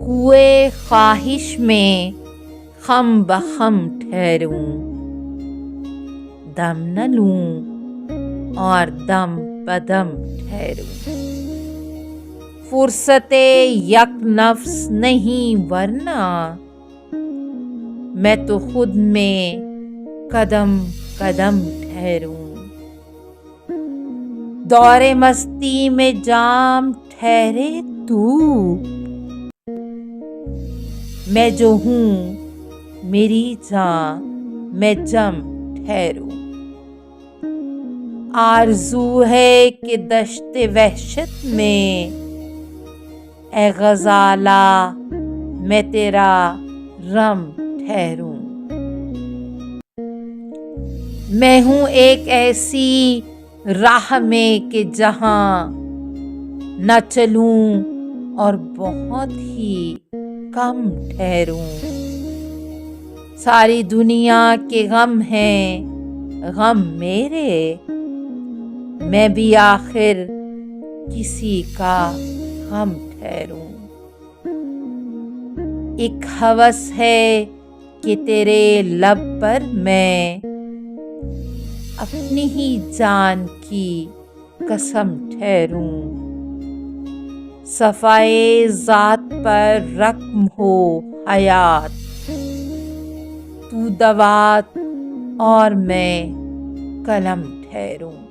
کوئے خواہش میں خم بخم ٹھہروں، دم نہ لوں اور دم بدم ٹھہروں۔ فرصت یک نفس نہیں ورنہ میں تو خود میں قدم قدم ٹھہروں۔ دور مستی میں جام ٹھہرے تو، میں جو ہوں میری جاں میں جم ٹھہروں۔ آرزو ہے کہ دشت وحشت میں اے غزالہ میں تیرا رم ٹھہروں۔ میں ہوں ایک ایسی راہ میں کہ جہاں نہ چلوں اور بہت ہی کم ٹھہروں۔ ساری دنیا کے غم ہیں غم میرے، میں بھی آخر کسی کا غم ٹھہروں۔ ایک ہوس ہے کہ تیرے لب پر میں اپنی ہی جان کی قسم ٹھہروں۔ صفائے ذات پر رقم ہو حیات، تو دوات اور میں قلم ٹھہروں۔